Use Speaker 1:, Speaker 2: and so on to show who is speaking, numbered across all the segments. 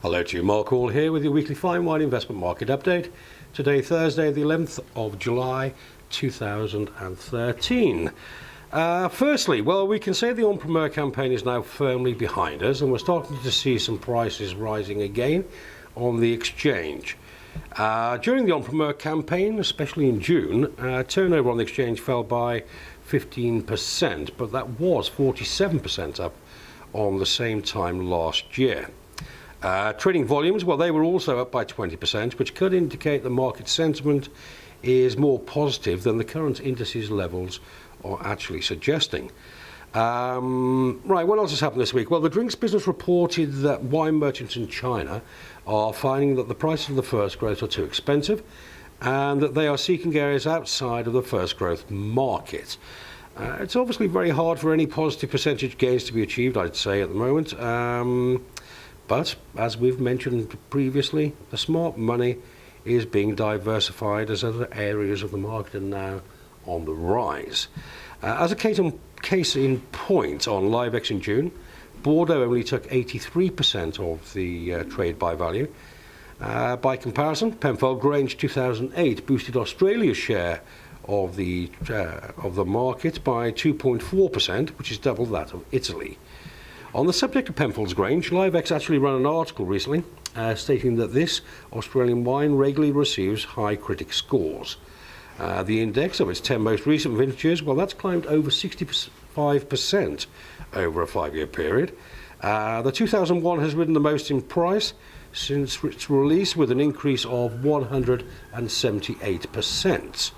Speaker 1: Hello to you, Mark Hall here with your weekly fine wine investment market update. Today, Thursday, the 11th of July, 2013. Firstly, well, we can say the En Primeur campaign is now firmly behind us, and we're starting to see some prices rising again on the exchange. During the En Primeur campaign, especially in June, turnover on the exchange fell by 15%, but that was 47% up on the same time last year. Trading volumes, well, they were also up by 20%, which could indicate the market sentiment is more positive than the current indices levels are actually suggesting. Right, what else has happened this week? Well, the drinks business reported that wine merchants in China are finding that the prices of the first growth are too expensive and that they are seeking areas outside of the first growth market. It's obviously very hard for any positive percentage gains to be achieved, I'd say, at the moment. But, as we've mentioned previously, the smart money is being diversified as other areas of the market are now on the rise. As a case in point, on LiveX in June, Bordeaux only took 83% of the trade by value. By comparison, Penfolds Grange 2008 boosted Australia's share of the market by 2.4%, which is double that of Italy. On the subject of Penfolds Grange, LiveX actually ran an article recently stating that this Australian wine regularly receives high critic scores. The index of its 10 most recent vintages, well, that's climbed over 65% over a 5-year period. The 2001 has risen the most in price since its release, with an increase of 178%.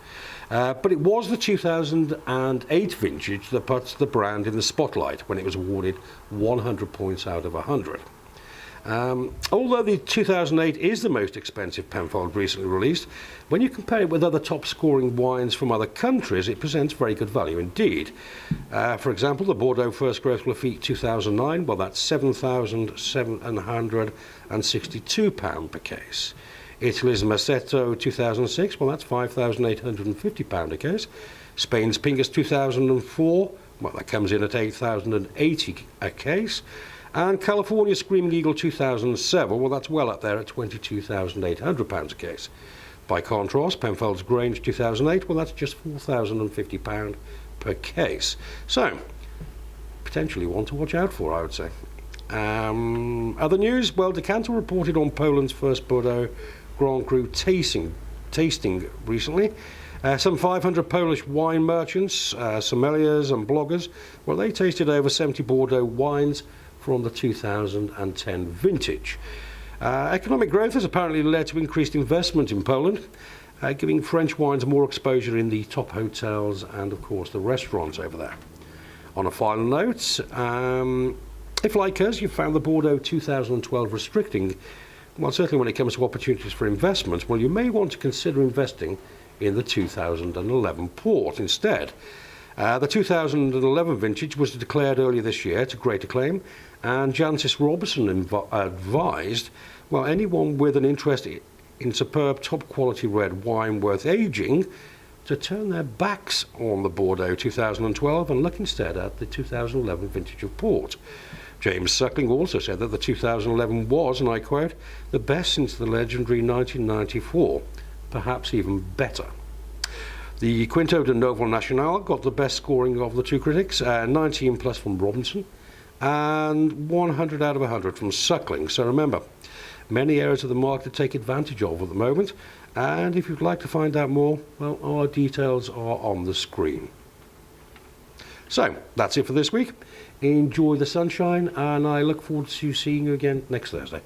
Speaker 1: But it was the 2008 vintage that puts the brand in the spotlight when it was awarded 100 points out of 100. Although the 2008 is the most expensive Penfolds recently released, when you compare it with other top-scoring wines from other countries, it presents very good value indeed. For example, the Bordeaux First Growth Lafite 2009, well, that's £7,762 per case. Italy's Massetto 2006, well, that's £5,850 a case. Spain's Pingus 2004, well, that comes in at £8,080 a case. And California's Screaming Eagle 2007, well, that's well up there at £22,800 a case. By contrast, Penfolds Grange 2008, well, that's just £4,050 per case. So, potentially one to watch out for, I would say. Other news, well, Decanter reported on Poland's first Bordeaux Grand Cru tasting recently. Some 500 Polish wine merchants, sommeliers and bloggers, well, they tasted over 70 Bordeaux wines from the 2010 vintage. Economic growth has apparently led to increased investment in Poland, giving French wines more exposure in the top hotels and, of course, the restaurants over there. On a final note, if, like us, you found the Bordeaux 2012 restricting, well, certainly when it comes to opportunities for investment, well, you may want to consider investing in the 2011 port instead. The 2011 vintage was declared earlier this year to great acclaim, and Jancis Robinson advised, well, anyone with an interest in superb top-quality red wine worth aging to turn their backs on the Bordeaux 2012 and look instead at the 2011 vintage of port. James Suckling also said that the 2011 was, and I quote, the best since the legendary 1994, perhaps even better. The Quinto de Novo Nacional got the best scoring of the two critics, 19 plus from Robinson and 100 out of 100 from Suckling. So remember, many areas of the market to take advantage of at the moment, and if you'd like to find out more, well, our details are on the screen. So, that's it for this week. Enjoy the sunshine, and I look forward to seeing you again next Thursday.